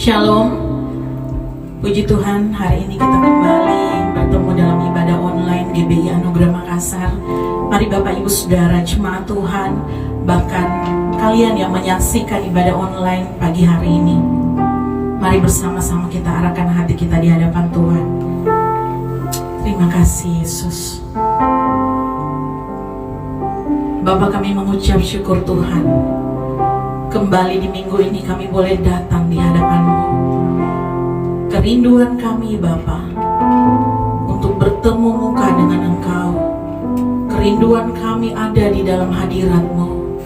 Shalom, puji Tuhan, hari ini kita kembali bertemu dalam ibadah online GBI Anugerah Makassar. Mari Bapak Ibu Saudara jemaat Tuhan, bahkan kalian yang menyaksikan ibadah online pagi hari ini, mari bersama-sama kita arahkan hati kita di hadapan Tuhan. Terima kasih Yesus. Bapa, kami mengucap syukur Tuhan, kembali di minggu ini kami boleh datang di hadapan-Mu. Kerinduan kami Bapa untuk bertemu muka dengan Engkau. Kerinduan kami ada di dalam hadirat-Mu.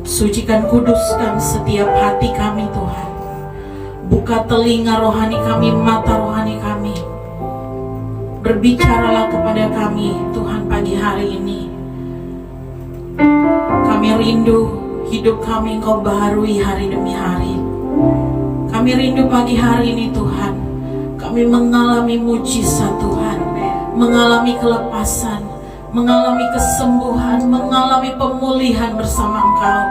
Sucikan, kuduskan setiap hati kami Tuhan. Buka telinga rohani kami, mata rohani kami. Berbicaralah kepada kami Tuhan pagi hari ini. Kami rindu hidup kami Engkau baharui hari demi hari. Kami rindu pagi hari ini Tuhan, kami mengalami mujizat Tuhan, mengalami kelepasan, mengalami kesembuhan, mengalami pemulihan bersama Engkau.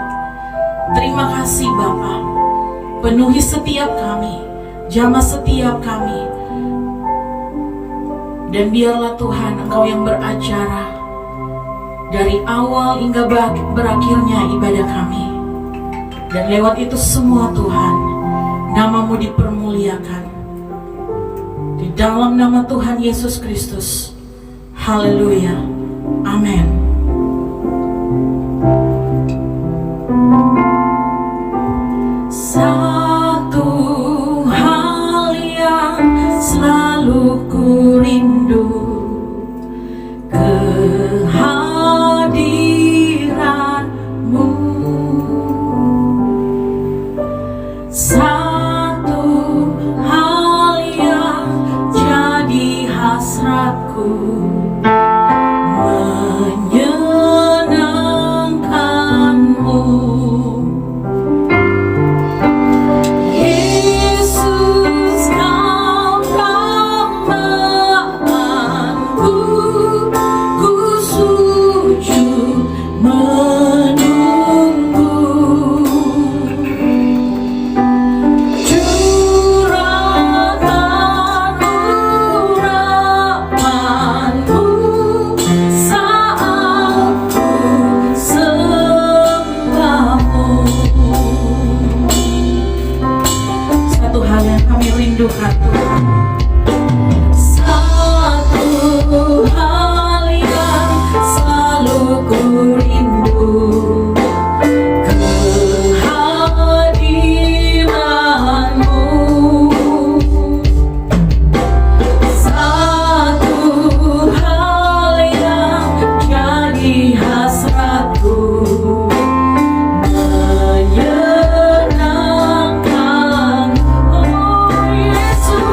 Terima kasih Bapa. Penuhi setiap kami, jamah setiap kami, dan biarlah Tuhan Engkau yang beracara dari awal hingga berakhirnya ibadah kami. Dan lewat itu semua Tuhan, nama-Mu dipermuliakan. Di dalam nama Tuhan Yesus Kristus. Haleluya. Amin. Satu hal yang selalu ku rindu, kehadiran-Mu. Satu hal yang jadi hasratku, menyenangkan-Mu. Yesus, Kau dambaan-Ku, ku sujud menunggu. Curahkan urapan-Mu saat ku sembah-Mu. Satu hal yang kami rindukan Tuhan, satu hal yang selalu ku rindu, kehadiran-Mu. Satu hal yang jadi hasratku, menyenangkan. Oh Yesus,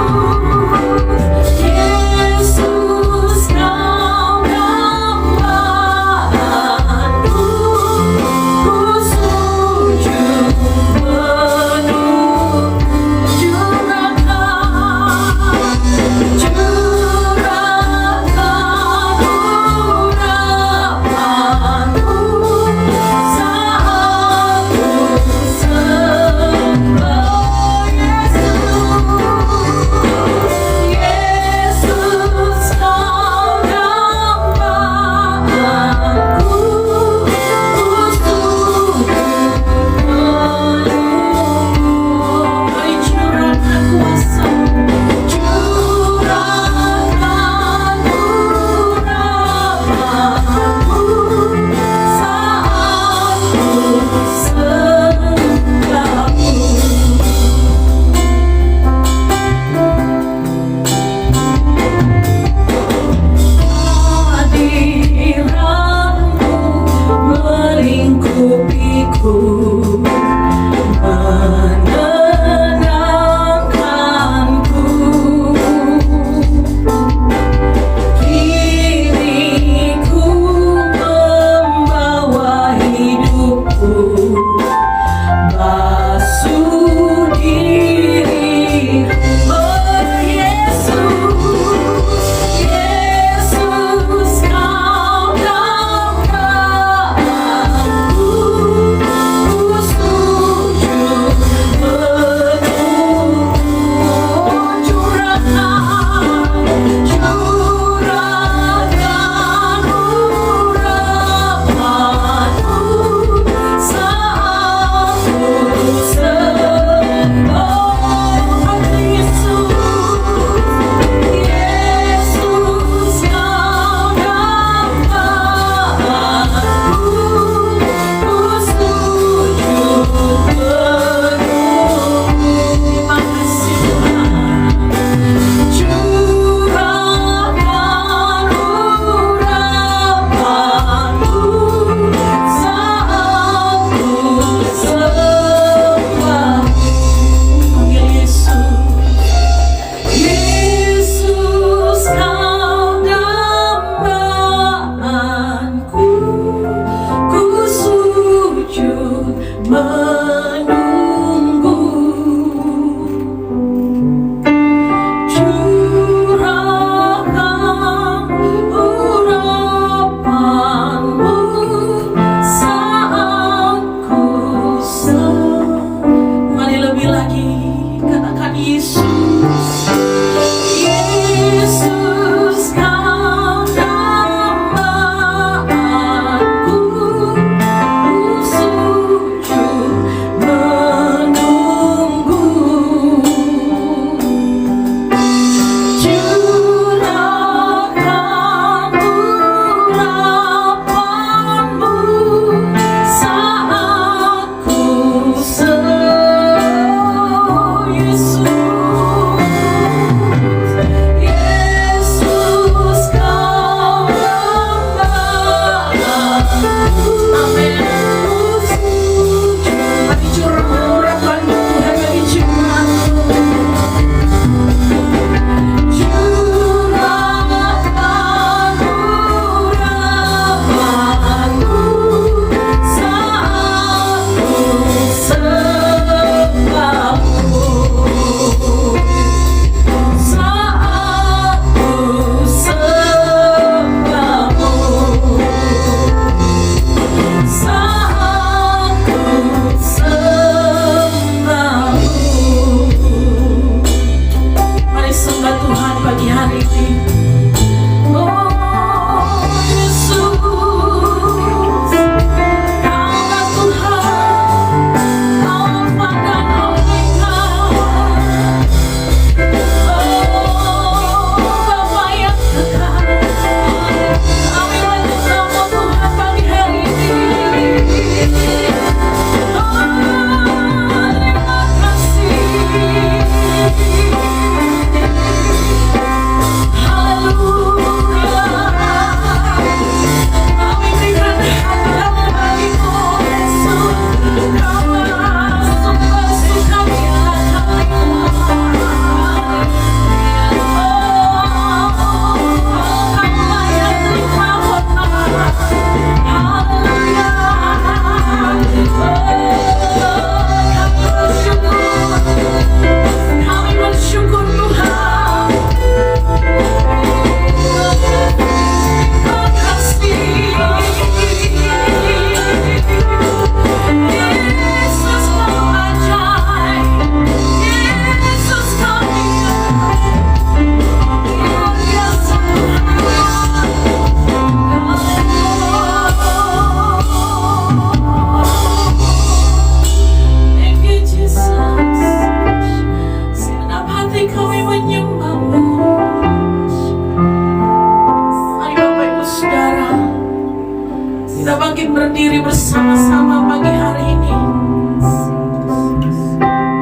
berdiri bersama-sama pagi hari ini.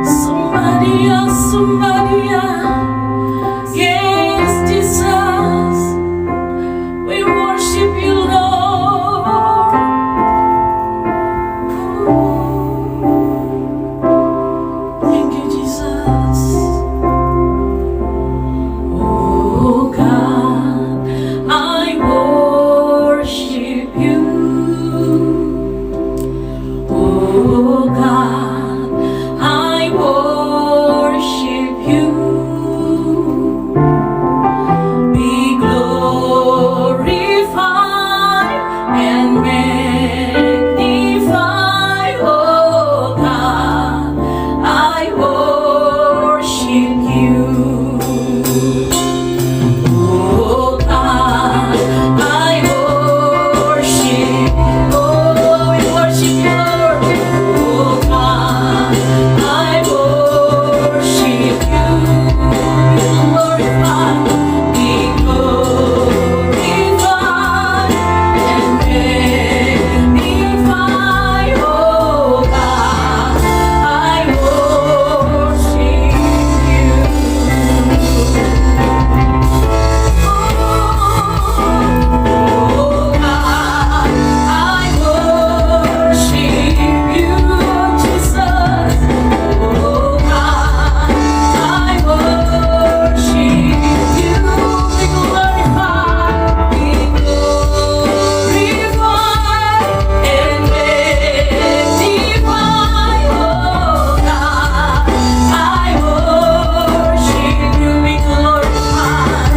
Sembah Dia, sembah Dia. Yes, Jesus, we worship You, Lord. Thank You, Jesus. Oh God, I worship You. Oh God, I worship You. Be glorified and magnified. Oh God, I worship You. Oh God, I worship. Oh, we worship You, Lord. Oh God, I worship You. Be glorified and magnified. Oh God, I worship You. Oh God, I worship You, Jesus. Oh God, I worship You. Be glorified, be glorified and magnified. Oh God, I worship You. Be glorified.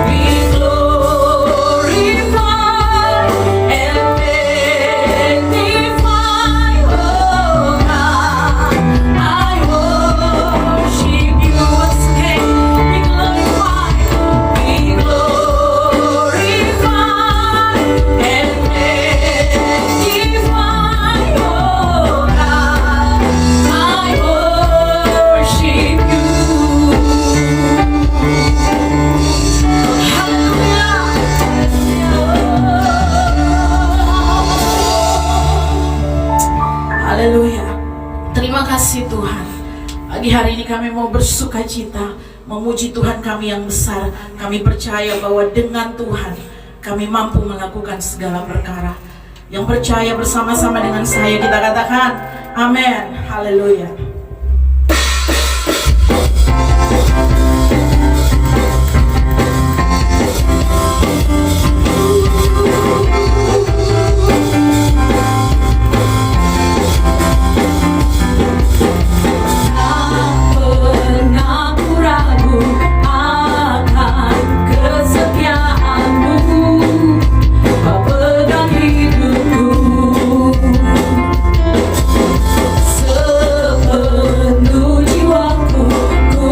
Be glorified and magnified. Oh God, I worship You. Once again, be glorified, be glorified and magnified. Oh God, I worship You. Haleluya. Terima kasih Tuhan. Pagi hari ini kami mau bersuka cita, memuji Tuhan kami yang besar. Kami percaya bahwa dengan Tuhan kami mampu melakukan segala perkara. Yang percaya bersama-sama dengan saya kita katakan amin. Haleluya. Tak pernah ku ragu akan kesetiaan-Mu. Kau pegang hidupku sepenuh jiwaku. Ku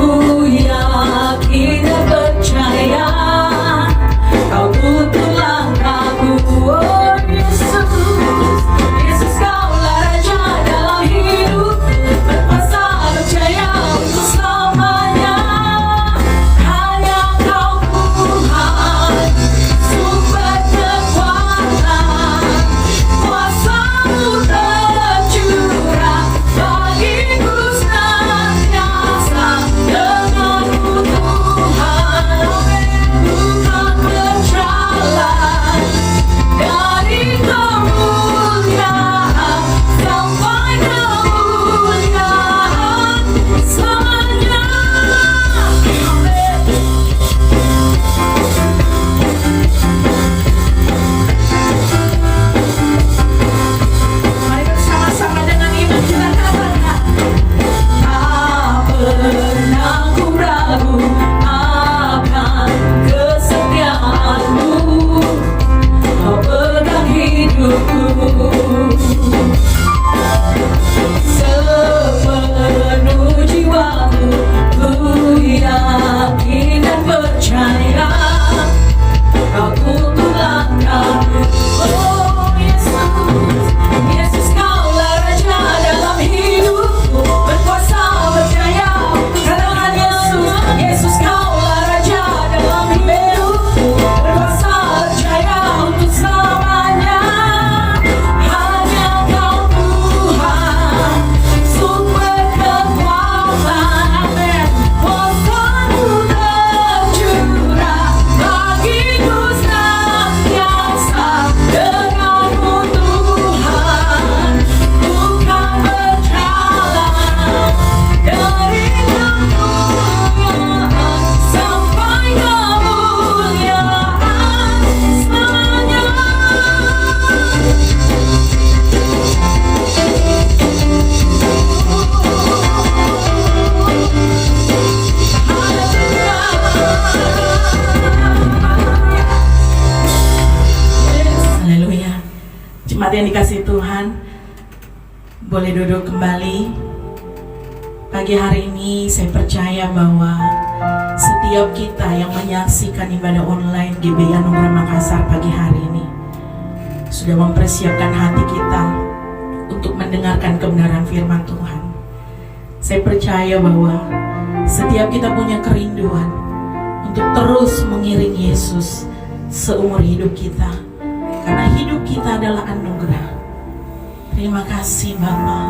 Jemaat yang dikasihi Tuhan, boleh duduk kembali. Pagi hari ini saya percaya bahwa setiap kita yang menyaksikan ibadah online GBI Anugerah Makassar pagi hari ini sudah mempersiapkan hati kita untuk mendengarkan kebenaran firman Tuhan. Saya percaya bahwa setiap kita punya kerinduan untuk terus mengiring Yesus seumur hidup kita, karena hidup kita adalah anugerah. Terima kasih Bapa.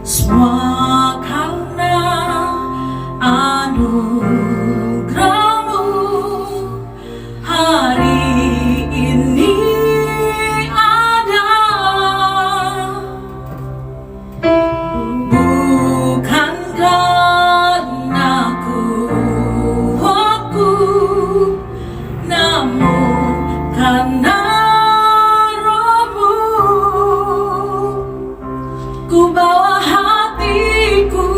Semua karena anugerah-Mu hari ini ada, bukan karena kuatku, namun karena Roh-Mu. Ku bawa hatiku,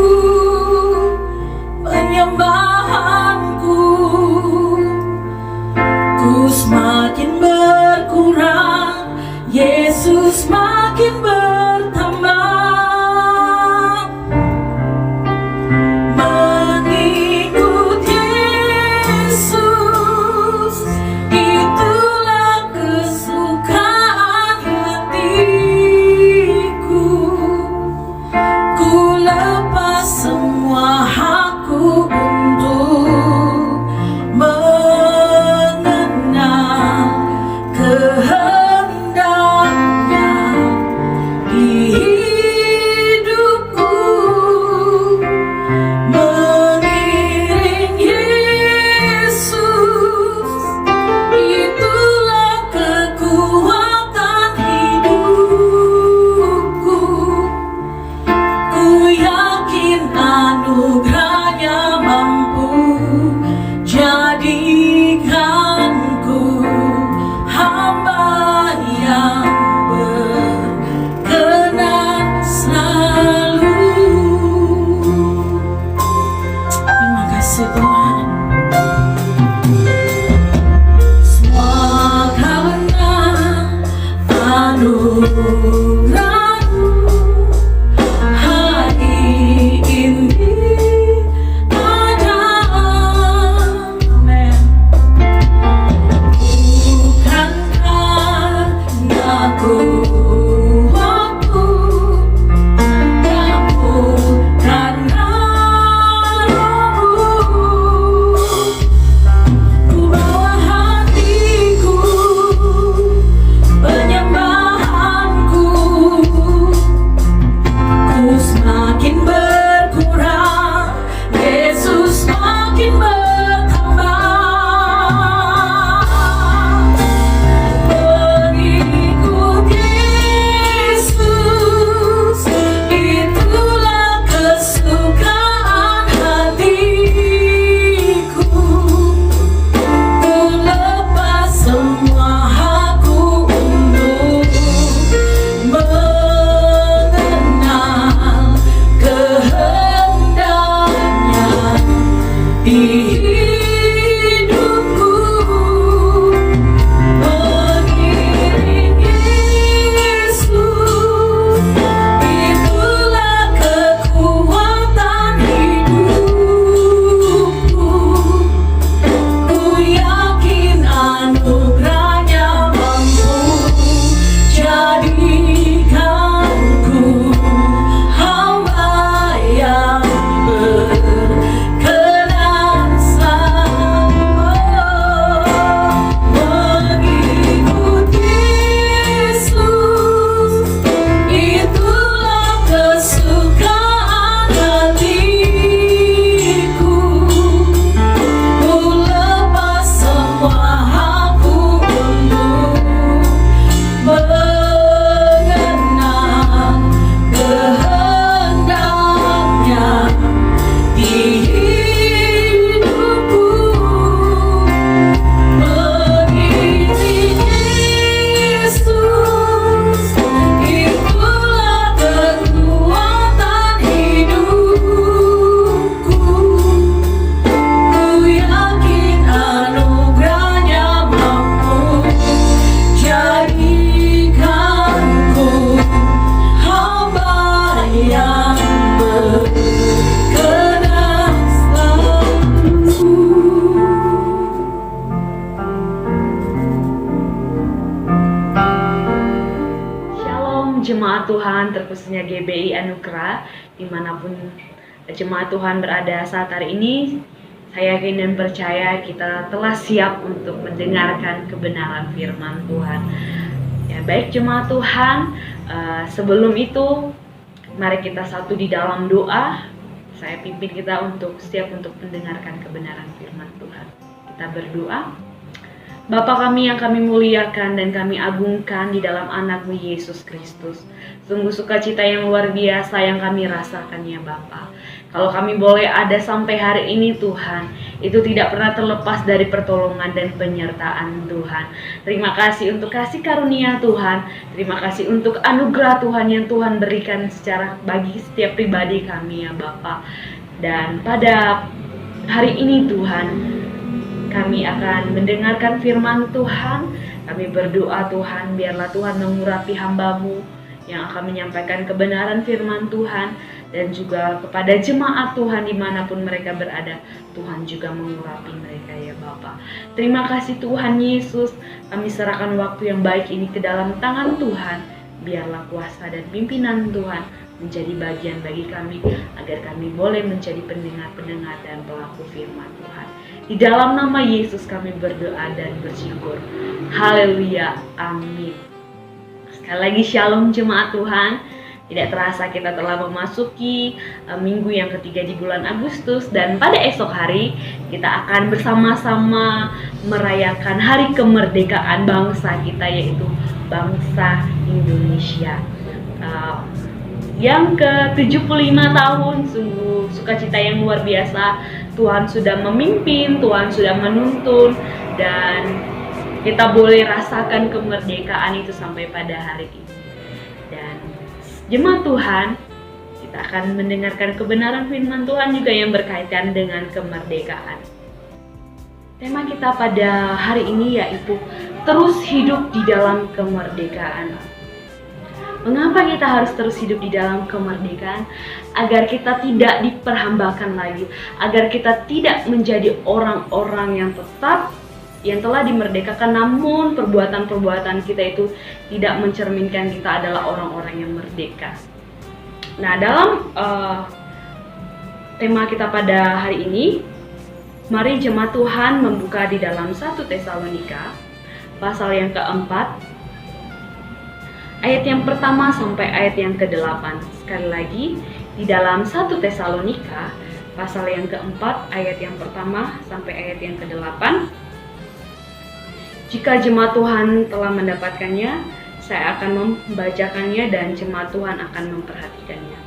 penyembahanku, ku semakin berkurang, Yesus makin bertambah. Mengikut Yesus, itulah kesukaan hatiku. Ku lepas semua hakku untuk mengenal kehendaknya. jemaat Tuhan, terkhususnya GBI Anugerah, dimanapun jemaat Tuhan berada saat hari ini, saya yakin dan percaya kita telah siap untuk mendengarkan kebenaran firman Tuhan. Ya, baik jemaat Tuhan, sebelum itu mari kita satu di dalam doa. Saya pimpin kita untuk siap untuk mendengarkan kebenaran firman Tuhan. Kita berdoa. Bapa kami yang kami muliakan dan kami agungkan di dalam anak-Mu Yesus Kristus. Sungguh sukacita yang luar biasa yang kami rasakan ya Bapa. Kalau kami boleh ada sampai hari ini Tuhan, itu tidak pernah terlepas dari pertolongan dan penyertaan Tuhan. Terima kasih untuk kasih karunia Tuhan. Terima kasih untuk anugerah Tuhan yang Tuhan berikan secara bagi setiap pribadi kami ya Bapa. Dan pada hari ini Tuhan, kami akan mendengarkan firman Tuhan. Kami berdoa Tuhan, biarlah Tuhan mengurapi hamba-Mu yang akan menyampaikan kebenaran firman Tuhan. Dan juga kepada jemaat Tuhan dimanapun mereka berada, Tuhan juga mengurapi mereka ya Bapa. Terima kasih Tuhan Yesus, kami serahkan waktu yang baik ini ke dalam tangan Tuhan. Biarlah kuasa dan pimpinan Tuhan menjadi bagian bagi kami, agar kami boleh menjadi pendengar-pendengar dan pelaku firman Tuhan. Di dalam nama Yesus kami berdoa dan bersyukur. Haleluya, amin. Sekali lagi shalom jemaat Tuhan. Tidak terasa kita telah memasuki minggu yang ketiga di bulan Agustus. Dan pada esok hari kita akan bersama-sama merayakan hari kemerdekaan bangsa kita, yaitu bangsa Indonesia. Yang ke-75 tahun, sungguh sukacita yang luar biasa. Tuhan sudah memimpin, Tuhan sudah menuntun, dan kita boleh rasakan kemerdekaan itu sampai pada hari ini. Dan jemaat Tuhan, kita akan mendengarkan kebenaran firman Tuhan juga yang berkaitan dengan kemerdekaan. Tema kita pada hari ini yaitu terus hidup di dalam kemerdekaan. Mengapa kita harus terus hidup di dalam kemerdekaan? Agar kita tidak diperhambakan lagi, agar kita tidak menjadi orang-orang yang telah dimerdekakan, namun perbuatan-perbuatan kita itu tidak mencerminkan kita adalah orang-orang yang merdeka. Nah, dalam tema kita pada hari ini, mari jemaat Tuhan membuka di dalam 1 Tesalonika pasal yang keempat, ayat yang pertama sampai ayat yang ke-8. Sekali lagi, di dalam 1 Tesalonika pasal yang keempat, ayat yang pertama sampai ayat yang ke-8. Jika jemaat Tuhan telah mendapatkannya, saya akan membacakannya dan jemaat Tuhan akan memperhatikannya.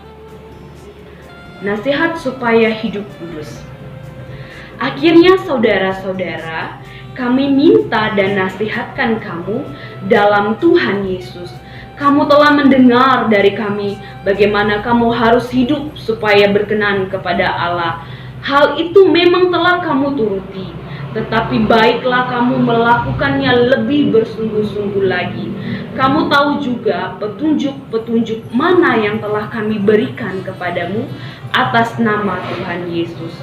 Nasihat supaya hidup kudus. Akhirnya saudara-saudara, kami minta dan nasihatkan kamu dalam Tuhan Yesus. Kamu telah mendengar dari kami bagaimana kamu harus hidup supaya berkenan kepada Allah. Hal itu memang telah kamu turuti, tetapi baiklah kamu melakukannya lebih bersungguh-sungguh lagi. Kamu tahu juga petunjuk-petunjuk mana yang telah kami berikan kepadamu atas nama Tuhan Yesus.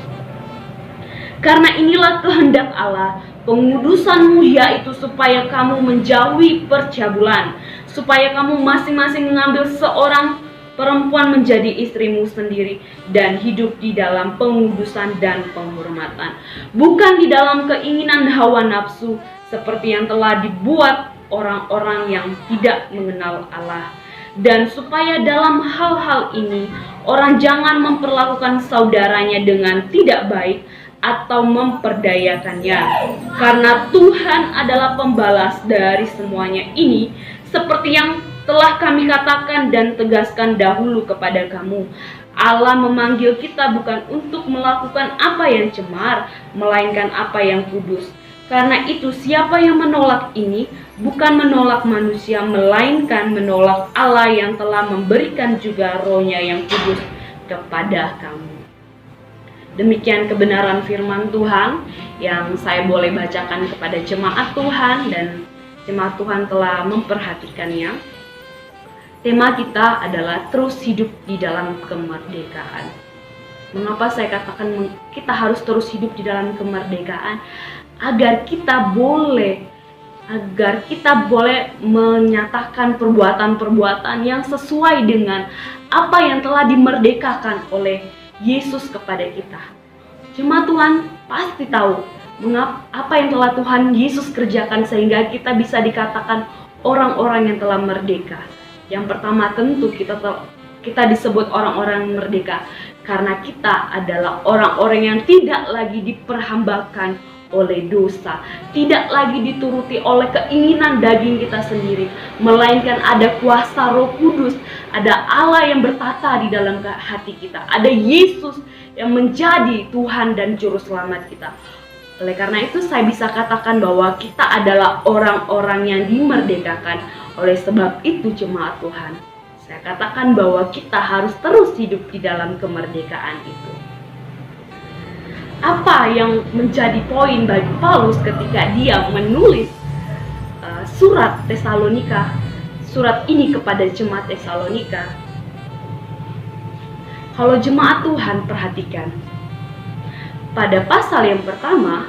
Karena inilah kehendak Allah, pengudusanmu, yaitu supaya kamu menjauhi percabulan, supaya kamu masing-masing mengambil seorang perempuan menjadi istrimu sendiri dan hidup di dalam pengudusan dan penghormatan, bukan di dalam keinginan hawa nafsu seperti yang telah dibuat orang-orang yang tidak mengenal Allah. Dan supaya dalam hal-hal ini orang jangan memperlakukan saudaranya dengan tidak baik atau memperdayakannya, karena Tuhan adalah pembalas dari semuanya ini, seperti yang telah kami katakan dan tegaskan dahulu kepada kamu. Allah memanggil kita bukan untuk melakukan apa yang cemar, melainkan apa yang kudus. Karena itu siapa yang menolak ini bukan menolak manusia, melainkan menolak Allah yang telah memberikan juga Roh-Nya yang kudus kepada kamu. Demikian kebenaran firman Tuhan yang saya boleh bacakan kepada jemaat Tuhan, dan jemaat Tuhan telah memperhatikannya. Tema kita adalah terus hidup di dalam kemerdekaan. Mengapa saya katakan kita harus terus hidup di dalam kemerdekaan? Agar kita boleh agar kita boleh menyatakan perbuatan-perbuatan yang sesuai dengan apa yang telah dimerdekakan oleh Yesus kepada kita. Jemaat Tuhan pasti tahu apa yang telah Tuhan Yesus kerjakan sehingga kita bisa dikatakan orang-orang yang telah merdeka. Yang pertama tentu kita disebut orang-orang merdeka karena kita adalah orang-orang yang tidak lagi diperhambakan oleh dosa, tidak lagi dituruti oleh keinginan daging kita sendiri, melainkan ada kuasa Roh Kudus, ada Allah yang bertata di dalam hati kita, ada Yesus yang menjadi Tuhan dan Juru Selamat kita. Oleh karena itu saya bisa katakan bahwa kita adalah orang-orang yang dimerdekakan. Oleh sebab itu jemaat Tuhan, saya katakan bahwa kita harus terus hidup di dalam kemerdekaan itu. Apa yang menjadi poin bagi Paulus ketika dia menulis surat Tesalonika, surat ini kepada jemaat Tesalonika? Kalau jemaat Tuhan perhatikan, pada pasal yang pertama,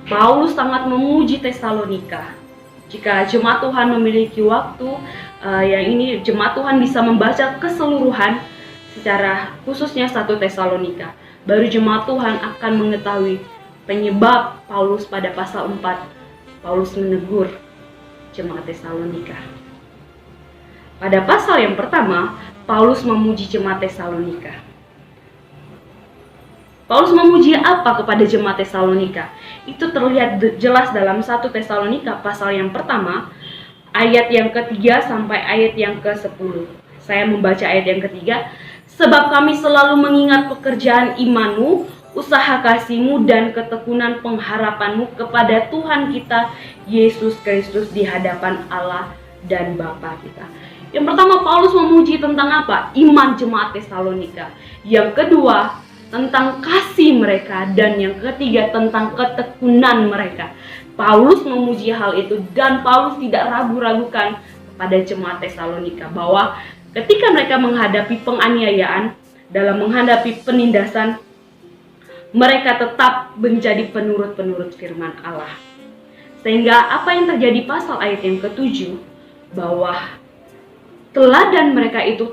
Paulus sangat memuji Tesalonika. Jika jemaat Tuhan memiliki waktu, yang ini jemaat Tuhan bisa membaca keseluruhan secara khususnya 1 Tesalonika. Baru jemaat Tuhan akan mengetahui penyebab Paulus pada pasal 4. Paulus menegur jemaat Tesalonika. Pada pasal yang pertama, Paulus memuji jemaat Tesalonika. Paulus memuji apa kepada jemaat Tesalonika? Itu terlihat jelas dalam 1 Tesalonika pasal yang pertama, ayat yang ketiga sampai ayat yang ke-10. Saya membaca ayat yang ketiga. Sebab kami selalu mengingat pekerjaan imanmu, usaha kasihmu, dan ketekunan pengharapanmu kepada Tuhan kita, Yesus Kristus di hadapan Allah dan Bapa kita. Yang pertama, Paulus memuji tentang apa? Iman jemaat Tesalonika. Yang kedua, tentang kasih mereka. Dan yang ketiga, tentang ketekunan mereka. Paulus memuji hal itu dan Paulus tidak ragu-ragukan kepada jemaat Tesalonika bahwa ketika mereka menghadapi penganiayaan, dalam menghadapi penindasan, mereka tetap menjadi penurut-penurut firman Allah. Sehingga apa yang terjadi pasal ayat yang ke-7, bahwa teladan mereka itu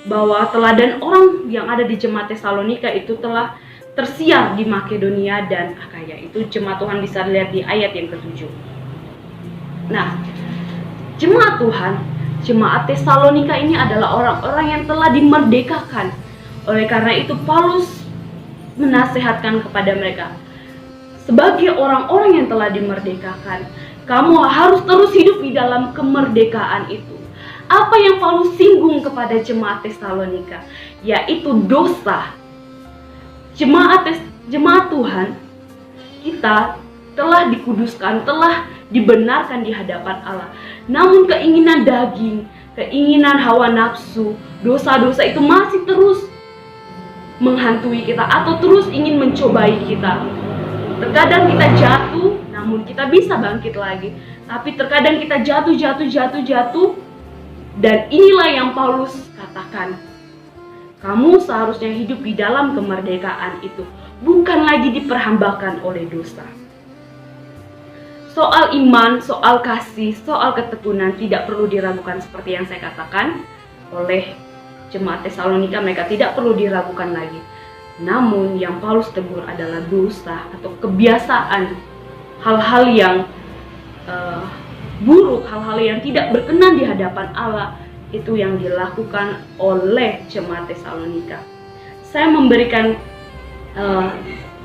bahwa teladan orang yang ada di jemaat Tesalonika itu telah tersiar di Makedonia dan Akaya. Itu jemaat Tuhan bisa lihat di ayat yang ke-7. Nah, jemaat Tuhan, jemaat Tesalonika ini adalah orang-orang yang telah dimerdekakan. Oleh karena itu Paulus menasihatkan kepada mereka, sebagai orang-orang yang telah dimerdekakan, kamu harus terus hidup di dalam kemerdekaan itu. Apa yang Paulus singgung kepada jemaat Tesalonika, yaitu dosa. Jemaat Tuhan, kita telah dikuduskan, telah dibenarkan di hadapan Allah. Namun keinginan daging, keinginan hawa nafsu, dosa-dosa itu masih terus menghantui kita atau terus ingin mencobai kita. Terkadang kita jatuh, namun kita bisa bangkit lagi. Tapi terkadang kita jatuh. Dan inilah yang Paulus katakan. Kamu seharusnya hidup di dalam kemerdekaan itu, bukan lagi diperhambakan oleh dosa. Soal iman, soal kasih, soal ketekunan tidak perlu diragukan seperti yang saya katakan oleh jemaat Tesalonika, mereka tidak perlu diragukan lagi. Namun yang Paulus tegur adalah dosa atau kebiasaan, hal-hal yang buruk, hal-hal yang tidak berkenan di hadapan Allah, itu yang dilakukan oleh jemaat Tesalonika. Saya memberikan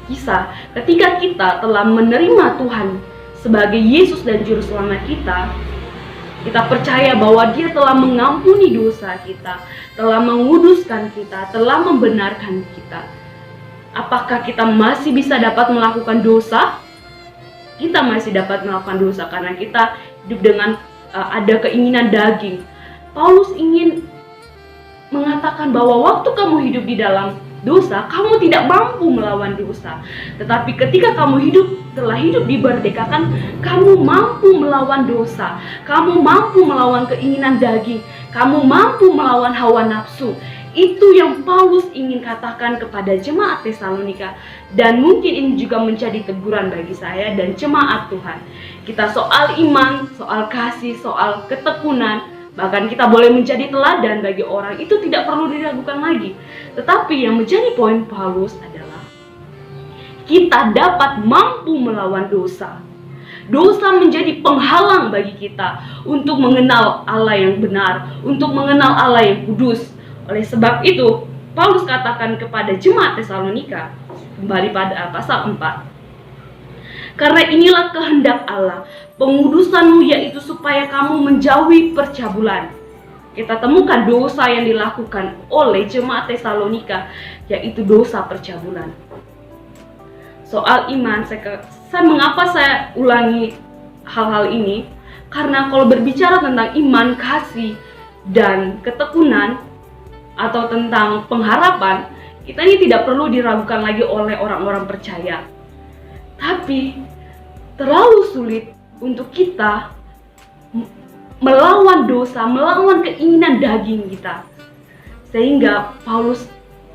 kisah ketika kita telah menerima Tuhan sebagai Yesus dan Juru Selamat kita. Kita percaya bahwa Dia telah mengampuni dosa kita, telah menguduskan kita, telah membenarkan kita. Apakah kita masih bisa dapat melakukan dosa? Kita masih dapat melakukan dosa karena kita hidup dengan ada keinginan daging. Paulus ingin mengatakan bahwa waktu kamu hidup di dalam dosa, kamu tidak mampu melawan dosa. Tetapi ketika kamu telah hidup dimerdekakan, kamu mampu melawan dosa. Kamu mampu melawan keinginan daging. Kamu mampu melawan hawa nafsu. Itu yang Paulus ingin katakan kepada jemaat Tesalonika, dan mungkin ini juga menjadi teguran bagi saya dan jemaat Tuhan. Kita soal iman, soal kasih, soal ketekunan, bahkan kita boleh menjadi teladan bagi orang, itu tidak perlu diragukan lagi. Tetapi yang menjadi poin Paulus adalah kita dapat mampu melawan dosa. Dosa menjadi penghalang bagi kita untuk mengenal Allah yang benar, untuk mengenal Allah yang kudus. Oleh sebab itu, Paulus katakan kepada jemaat Tesalonika, kembali pada pasal 4. Karena inilah kehendak Allah, pengudusanmu, yaitu supaya kamu menjauhi percabulan. Kita temukan dosa yang dilakukan oleh jemaat Tesalonika, yaitu dosa percabulan. Soal iman, mengapa saya ulangi hal-hal ini? Karena kalau berbicara tentang iman, kasih, dan ketekunan, atau tentang pengharapan, kita ini tidak perlu diragukan lagi oleh orang-orang percaya. Tapi terlalu sulit untuk kita melawan dosa, melawan keinginan daging kita. Sehingga Paulus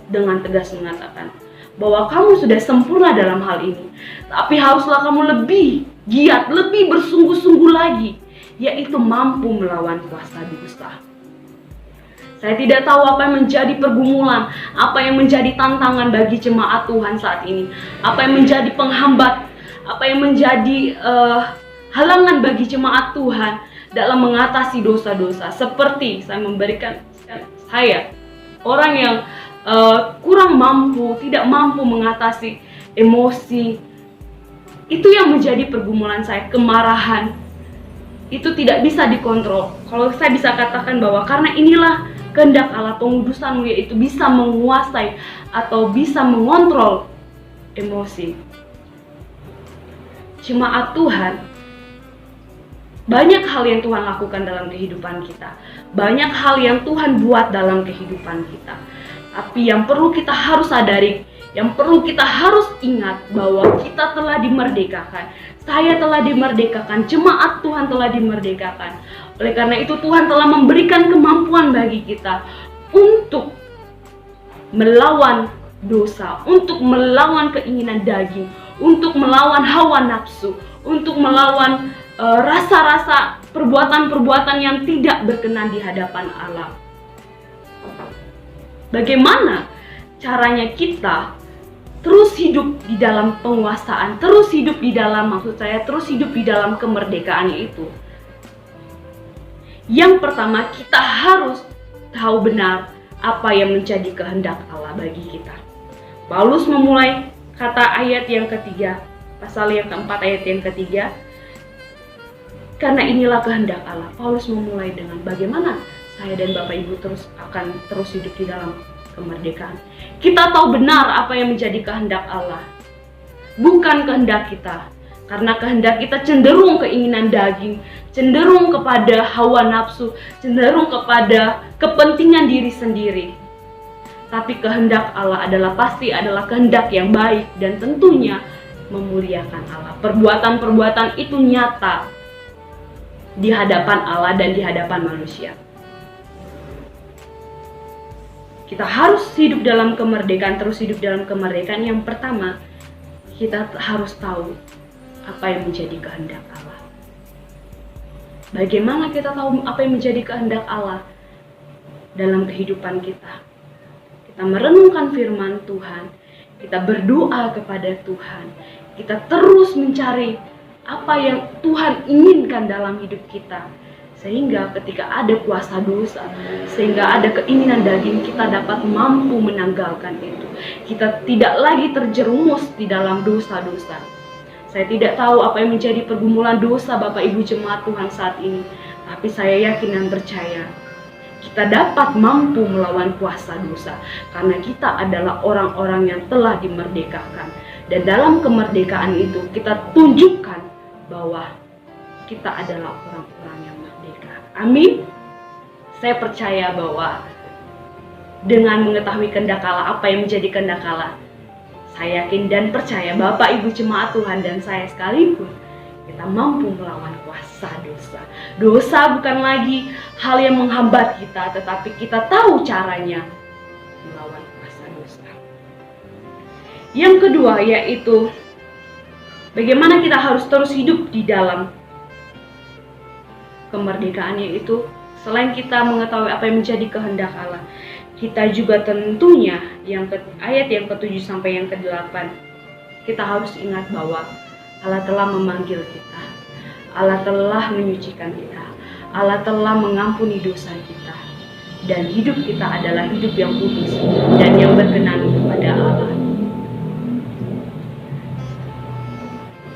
dengan tegas mengatakan bahwa kamu sudah sempurna dalam hal ini, tapi haruslah kamu lebih giat, lebih bersungguh-sungguh lagi, yaitu mampu melawan kuasa dosa. Saya tidak tahu apa yang menjadi pergumulan, apa yang menjadi tantangan bagi jemaat Tuhan saat ini, apa yang menjadi penghambat, apa yang menjadi halangan bagi jemaat Tuhan dalam mengatasi dosa-dosa. Seperti saya orang yang kurang mampu, tidak mampu mengatasi emosi. Itu yang menjadi pergumulan saya, kemarahan. Itu tidak bisa dikontrol. Kalau saya bisa katakan bahwa karena inilah kehendak Allah, pengudusanmu, yaitu bisa menguasai atau bisa mengontrol emosi. Jemaat Tuhan, banyak hal yang Tuhan lakukan dalam kehidupan kita, banyak hal yang Tuhan buat dalam kehidupan kita. Tapi yang perlu kita harus sadari, yang perlu kita harus ingat bahwa kita telah dimerdekakan. Saya telah dimerdekakan, jemaat Tuhan telah dimerdekakan. Oleh karena itu Tuhan telah memberikan kemampuan bagi kita untuk melawan dosa, untuk melawan keinginan daging, untuk melawan hawa nafsu, untuk melawan rasa-rasa perbuatan-perbuatan yang tidak berkenan di hadapan Allah. Bagaimana caranya kita terus hidup di dalam penguasaan, terus hidup di dalam, terus hidup di dalam kemerdekaannya itu? Yang pertama, kita harus tahu benar apa yang menjadi kehendak Allah bagi kita. Paulus memulai kata ayat yang ketiga, pasal yang keempat ayat yang ketiga. Karena inilah kehendak Allah. Paulus memulai dengan bagaimana saya dan Bapak Ibu akan terus hidup di dalam kemerdekaan. Kita tahu benar apa yang menjadi kehendak Allah, bukan kehendak kita. Karena kehendak kita cenderung keinginan daging, cenderung kepada hawa nafsu, cenderung kepada kepentingan diri sendiri. Tapi kehendak Allah pasti adalah kehendak yang baik dan tentunya memuliakan Allah. Perbuatan-perbuatan itu nyata di hadapan Allah dan di hadapan manusia. Kita harus hidup dalam kemerdekaan, terus hidup dalam kemerdekaan. Yang pertama, kita harus tahu apa yang menjadi kehendak Allah. Bagaimana kita tahu apa yang menjadi kehendak Allah dalam kehidupan kita? Kita merenungkan firman Tuhan, kita berdoa kepada Tuhan, kita terus mencari apa yang Tuhan inginkan dalam hidup kita. Sehingga ketika ada kuasa dosa, sehingga ada keinginan daging, kita dapat mampu menanggalkan itu. Kita tidak lagi terjerumus di dalam dosa-dosa. Saya tidak tahu apa yang menjadi pergumulan dosa Bapak Ibu jemaat Tuhan saat ini. Tapi saya yakin dan percaya kita dapat mampu melawan kuasa dosa. Karena kita adalah orang-orang yang telah dimerdekakan. Dan dalam kemerdekaan itu kita tunjukkan bahwa kita adalah orang-orang yang merdeka. Amin. Saya percaya bahwa dengan mengetahui kehendak Allah, apa yang menjadi kehendak Allah, saya yakin dan percaya Bapak Ibu jemaat Tuhan dan saya sekalipun, kita mampu melawan kuasa dosa. Dosa bukan lagi hal yang menghambat kita, tetapi kita tahu caranya. melawan kuasa dosa. Yang kedua yaitu bagaimana kita harus terus hidup di dalam kemerdekaan, yaitu selain kita mengetahui apa yang menjadi kehendak Allah, kita juga tentunya ayat yang ke-7 sampai yang ke-8, kita harus ingat bahwa Allah telah memanggil kita, Allah telah menyucikan kita, Allah telah mengampuni dosa kita, dan hidup kita adalah hidup yang kudus dan yang berkenan kepada Allah.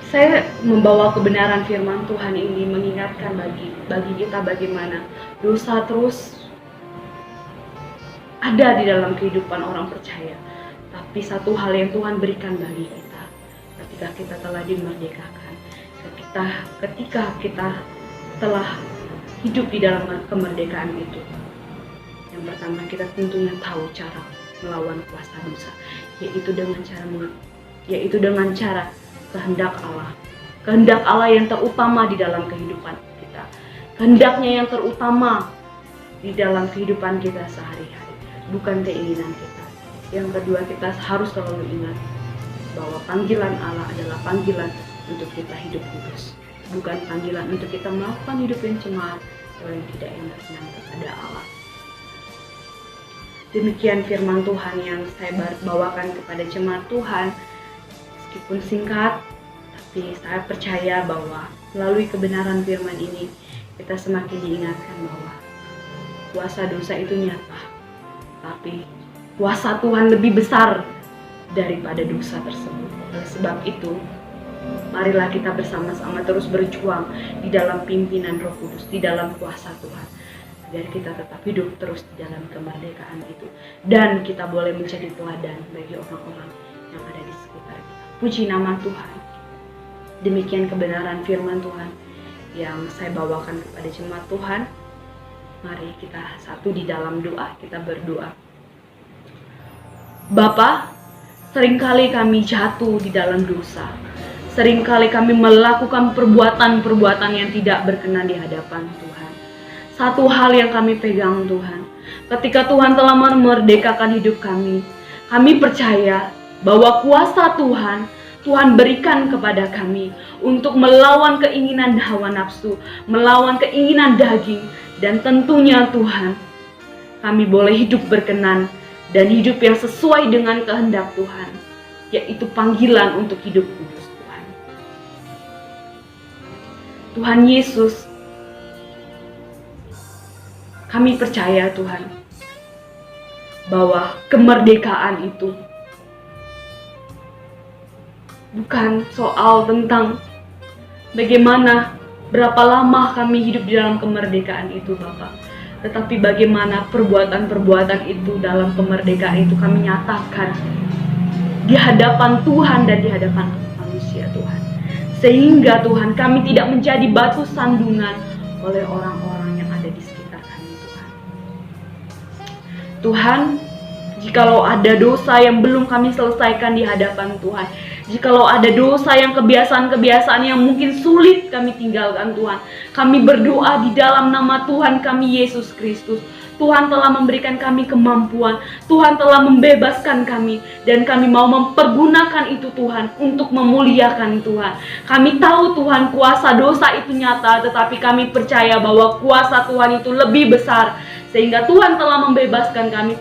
Saya membawa kebenaran firman Tuhan ini mengingatkan bagi kita bagaimana dosa terus ada di dalam kehidupan orang percaya. Tapi satu hal yang Tuhan berikan bagi kita ketika kita telah dimerdekakan, ketika kita telah hidup di dalam kemerdekaan itu, yang pertama kita tentunya tahu cara melawan kuasa dosa, yaitu dengan cara kehendak Allah yang terutama di dalam kehidupan kita, kehendaknya yang terutama di dalam kehidupan kita sehari-hari, bukan keinginan kita. Yang kedua, kita harus selalu ingat bahwa panggilan Allah adalah panggilan untuk kita hidup kudus, bukan panggilan untuk kita melakukan hidup yang cemar atau yang tidak enak kepada Allah. Demikian firman Tuhan yang saya bawakan kepada jemaat Tuhan. Meskipun singkat, tapi saya percaya bahwa melalui kebenaran firman ini kita semakin diingatkan bahwa kuasa dosa itu nyata, tapi kuasa Tuhan lebih besar daripada dosa tersebut. Oleh sebab itu, marilah kita bersama-sama terus berjuang di dalam pimpinan Roh Kudus, di dalam kuasa Tuhan, agar kita tetap hidup terus di dalam kemerdekaan itu, dan kita boleh menjadi teladan bagi orang-orang yang ada di sekitar kita. Puji nama Tuhan. Demikian kebenaran firman Tuhan yang saya bawakan kepada jemaat Tuhan. Mari kita satu di dalam doa, kita berdoa. Bapa, seringkali kami jatuh di dalam dosa. Seringkali kami melakukan perbuatan-perbuatan yang tidak berkenan di hadapan Tuhan. Satu hal yang kami pegang Tuhan, ketika Tuhan telah memerdekakan hidup kami percaya bahwa kuasa Tuhan berikan kepada kami untuk melawan keinginan hawa nafsu, melawan keinginan daging, dan tentunya Tuhan, kami boleh hidup berkenan dan hidup yang sesuai dengan kehendak Tuhan, yaitu panggilan untuk hidup kudus Tuhan. Tuhan Yesus, kami percaya Tuhan, bahwa kemerdekaan itu bukan soal tentang bagaimana berapa lama kami hidup di dalam kemerdekaan itu Bapak, tetapi bagaimana perbuatan-perbuatan itu dalam kemerdekaan itu kami nyatakan di hadapan Tuhan dan di hadapan manusia Tuhan, sehingga Tuhan kami tidak menjadi batu sandungan oleh orang-orang yang ada di sekitar kami Tuhan. Tuhan, jikalau ada dosa yang belum kami selesaikan di hadapan Tuhan, jikalau ada dosa yang kebiasaan-kebiasaan yang mungkin sulit kami tinggalkan Tuhan, kami berdoa di dalam nama Tuhan kami Yesus Kristus. Tuhan telah memberikan kami kemampuan, Tuhan telah membebaskan kami, dan kami mau mempergunakan itu Tuhan untuk memuliakan Tuhan. Kami tahu Tuhan kuasa dosa itu nyata, tetapi kami percaya bahwa kuasa Tuhan itu lebih besar, sehingga Tuhan telah membebaskan kami,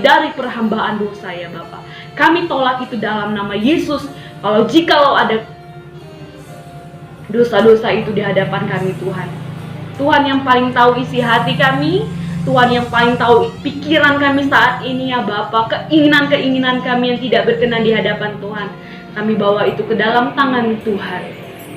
dari perhambaan dosa ya Bapak. Kami tolak itu dalam nama Yesus. Jikalau ada dosa-dosa itu di hadapan kami Tuhan, Tuhan yang paling tahu isi hati kami, Tuhan yang paling tahu pikiran kami saat ini ya Bapa, keinginan-keinginan kami yang tidak berkenan di hadapan Tuhan, kami bawa itu ke dalam tangan Tuhan.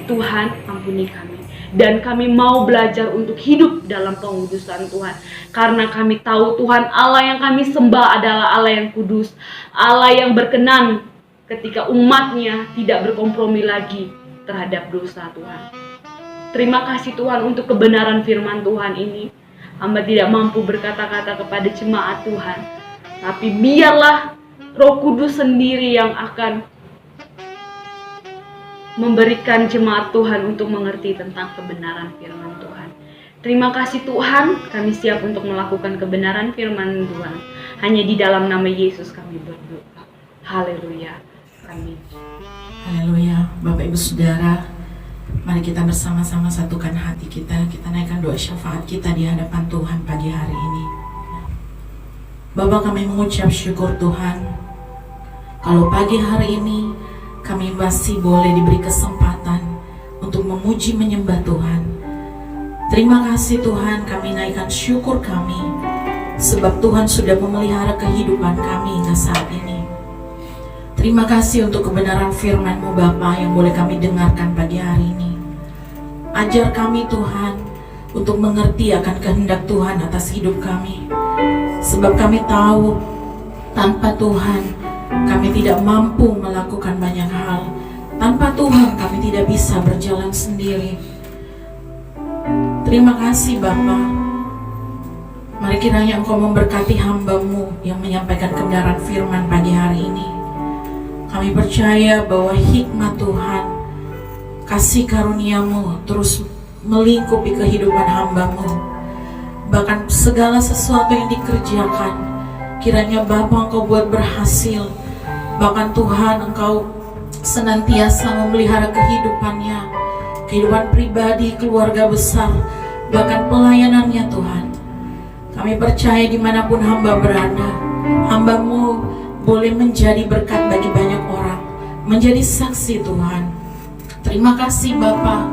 Tuhan, ampuni kami, dan kami mau belajar untuk hidup dalam pengudusan Tuhan, karena kami tahu Tuhan Allah yang kami sembah adalah Allah yang kudus, Allah yang berkenan ketika umatnya tidak berkompromi lagi terhadap dosa Tuhan. Terima kasih Tuhan untuk kebenaran firman Tuhan ini. Hamba tidak mampu berkata-kata kepada jemaat Tuhan, tapi biarlah Roh Kudus sendiri yang akan memberikan jemaat Tuhan untuk mengerti tentang kebenaran firman Tuhan. Terima kasih Tuhan, kami siap untuk melakukan kebenaran firman Tuhan. Hanya di dalam nama Yesus kami berdoa. Haleluya. Amin. Haleluya. Bapak Ibu Saudara, mari kita bersama-sama satukan hati kita. Kita naikkan doa syafaat kita di hadapan Tuhan pagi hari ini. Bapak, kami mengucap syukur Tuhan, kalau pagi hari ini kami masih boleh diberi kesempatan untuk memuji menyembah Tuhan. Terima kasih Tuhan, kami naikkan syukur kami, sebab Tuhan sudah memelihara kehidupan kami hingga saat ini. Terima kasih untuk kebenaran firman-Mu Bapa yang boleh kami dengarkan pagi hari ini. Ajar kami Tuhan untuk mengerti akan kehendak Tuhan atas hidup kami. Sebab kami tahu tanpa Tuhan kami tidak mampu melakukan banyak hal. Tanpa Tuhan kami tidak bisa berjalan sendiri. Terima kasih Bapa. Mari kiranya Engkau memberkati hamba-Mu yang menyampaikan kebenaran firman pagi hari ini. Kami percaya bahwa hikmat Tuhan, kasih karunia-Mu terus melingkupi kehidupan hamba-Mu. Bahkan segala sesuatu yang dikerjakan, kiranya Bapa Engkau buat berhasil. Bahkan Tuhan Engkau senantiasa memelihara kehidupannya, kehidupan pribadi, keluarga besar, bahkan pelayanannya Tuhan. Kami percaya dimanapun hamba berada, hamba-Mu boleh menjadi berkat bagi banyak orang, menjadi saksi Tuhan. Terima kasih Bapa.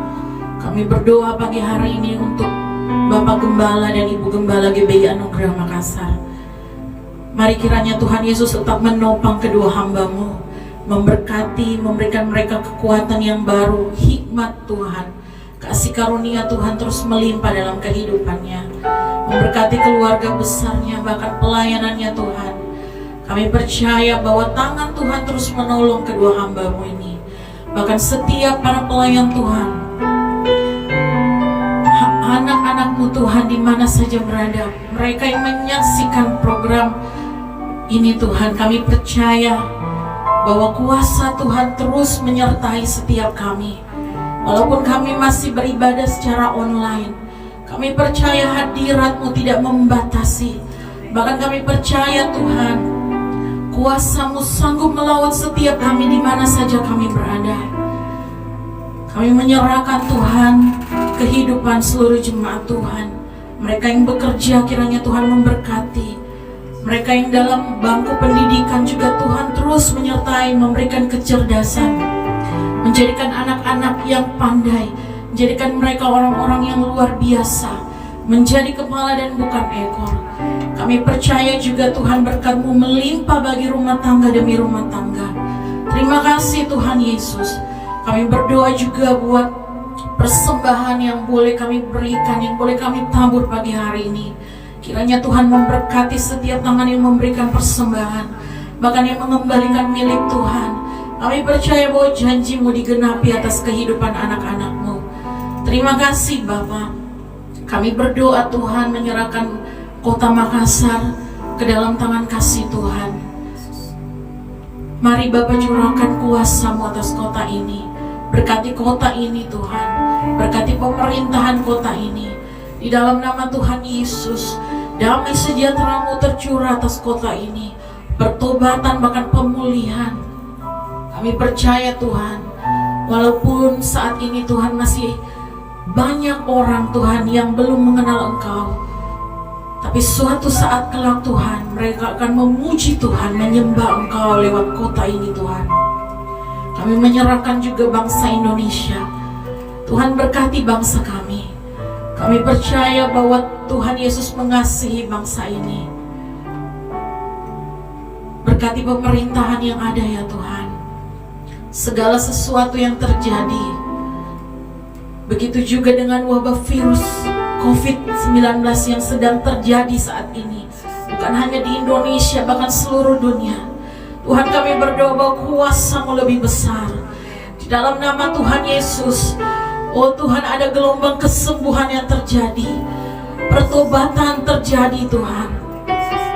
Kami berdoa pagi hari ini untuk Bapak Gembala dan Ibu Gembala GBI Anugerah Makassar. Mari kiranya Tuhan Yesus tetap menopang kedua hamba-Mu, memberkati, memberikan mereka kekuatan yang baru, hikmat Tuhan, kasih karunia Tuhan terus melimpah dalam kehidupannya, memberkati keluarga besarnya, bahkan pelayanannya Tuhan. Kami percaya bahwa tangan Tuhan terus menolong kedua hamba-Mu ini, bahkan setiap para pelayan Tuhan, anak-anak-Mu Tuhan di mana saja berada, mereka yang menyaksikan program ini Tuhan, kami percaya bahwa kuasa Tuhan terus menyertai setiap kami. Walaupun kami masih beribadah secara online, kami percaya hadirat-Mu tidak membatasi. Bahkan kami percaya Tuhan, kuasa-Mu sanggup melawan setiap kami di mana saja kami berada. Kami menyerahkan Tuhan kehidupan seluruh jemaat Tuhan. Mereka yang bekerja kiranya Tuhan memberkati. Mereka yang dalam bangku pendidikan juga Tuhan terus menyertai, memberikan kecerdasan, menjadikan anak-anak yang pandai, menjadikan mereka orang-orang yang luar biasa, menjadi kepala dan bukan ekor. Kami percaya juga Tuhan berkat-Mu melimpah bagi rumah tangga demi rumah tangga. Terima kasih Tuhan Yesus. Kami berdoa juga buat persembahan yang boleh kami berikan, yang boleh kami tabur pagi hari ini. Kiranya Tuhan memberkati setiap tangan yang memberikan persembahan, bahkan yang mengembalikan milik Tuhan. Kami percaya bahwa janji-Mu digenapi atas kehidupan anak-anak-Mu. Terima kasih Bapa. Kami berdoa Tuhan menyerahkan kota Makassar ke dalam tangan kasih Tuhan. Mari Bapa curahkan kuasa-Mu atas kota ini. Berkati kota ini Tuhan, berkati pemerintahan kota ini. Di dalam nama Tuhan Yesus, damai sejahtera-Mu tercurah atas kota ini, pertobatan bahkan pemulihan. Kami percaya Tuhan, walaupun saat ini Tuhan masih banyak orang Tuhan yang belum mengenal Engkau, tapi suatu saat kelak Tuhan, mereka akan memuji Tuhan, menyembah Engkau lewat kota ini Tuhan. Kami menyerahkan juga bangsa Indonesia. Tuhan berkati bangsa kami. Kami percaya bahwa Tuhan Yesus mengasihi bangsa ini. Berkati pemerintahan yang ada ya Tuhan. Segala sesuatu yang terjadi, begitu juga dengan wabah virus COVID-19 yang sedang terjadi saat ini, bukan hanya di Indonesia, bahkan seluruh dunia. Tuhan, kami berdoa bahwa kuasa-Mu lebih besar. Di dalam nama Tuhan Yesus, oh Tuhan, ada gelombang kesembuhan yang terjadi, pertobatan terjadi Tuhan.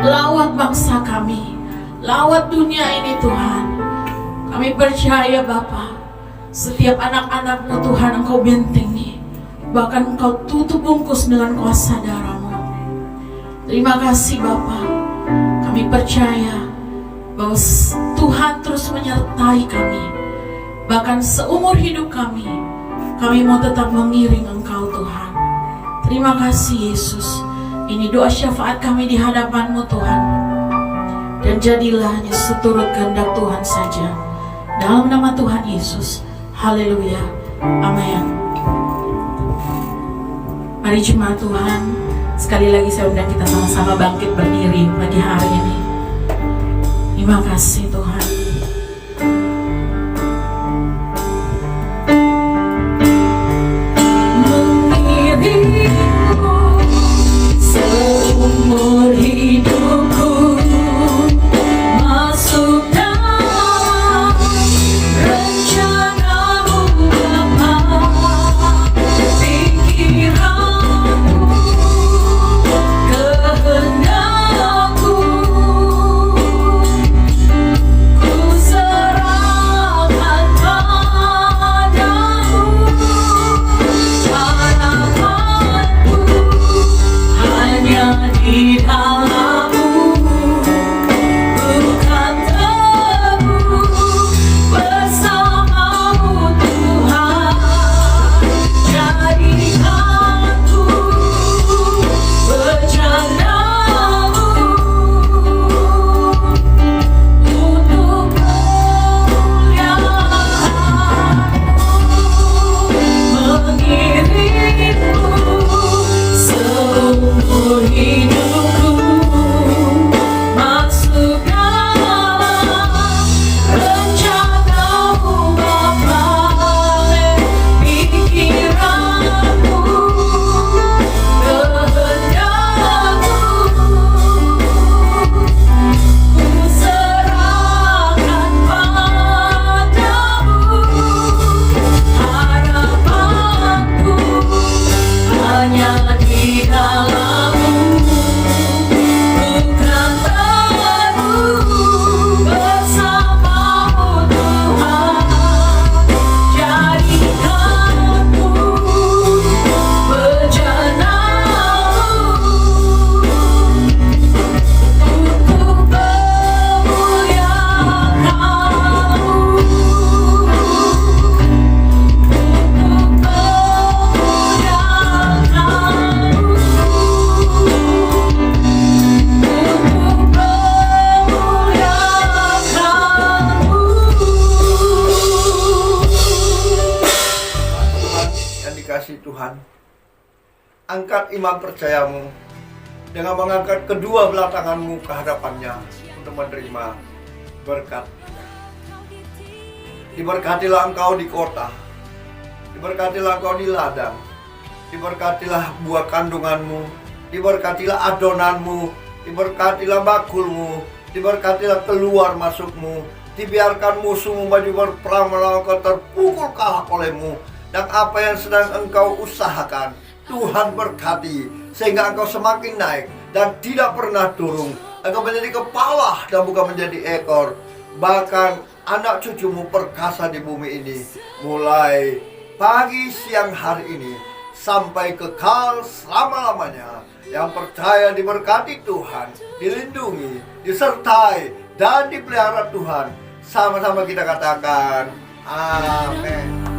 Lawat bangsa kami, lawat dunia ini Tuhan. Kami percaya Bapa, setiap anak-anak-Mu Tuhan Engkau bentengi. bahkan Engkau tutup bungkus dengan kuasa darah-Mu. Terima kasih Bapa. Kami percaya bahwa Tuhan terus menyertai kami. Bahkan seumur hidup kami mau tetap mengiring Engkau Tuhan. Terima kasih Yesus. Ini doa syafaat kami di hadapan-Mu Tuhan. Dan jadilah hanya seturut kehendak Tuhan saja. Dalam nama Tuhan Yesus. Haleluya. Amin. Mari jemaat Tuhan, sekali lagi saya undang kita sama-sama bangkit berdiri pagi hari ini. Terima kasih Tuhan. Mengiringmu seumur hidupku, masuk dalam rencana-Mu Bapa. Pikiranku, kehendakku, ku serahkan padamu. Harapanku hanya di dalam-Mu, bukan tebu bersama-Mu Tuhan. Jadikanku bercanda-Mu untuk kemuliaan-Mu. Mengiringmu seumur hidupku, masuk dalam rencana-Mu Bapa. Pikiranku, kehendakku, ku serahkan padamu. Harapanku hanya di dalam-Mu, bukan tebu bersama-Mu Tuhan. Jadikanku bercanda-Mu untuk Yang dikasihi Tuhan, angkat iman percayamu dengan mengangkat kedua belah tanganmu ke hadapannya untuk menerima berkat. Diberkatilah engkau di kota, diberkatilah engkau di ladang, diberkatilah buah kandunganmu, diberkatilah adonanmu, diberkatilah bakulmu, diberkatilah keluar masukmu. Dibiarkan musuhmu maju berperang melawan kau, terpukul kalah olehmu. Dan apa yang sedang engkau usahakan, Tuhan berkati sehingga engkau semakin naik dan tidak pernah turun. Engkau menjadi kepala dan bukan menjadi ekor. Bahkan anak cucumu perkasa di bumi ini, mulai pagi siang hari ini sampai kekal selama-lamanya. Yang percaya diberkati Tuhan, dilindungi, disertai, dan dipelihara Tuhan. Sama-sama kita katakan amin.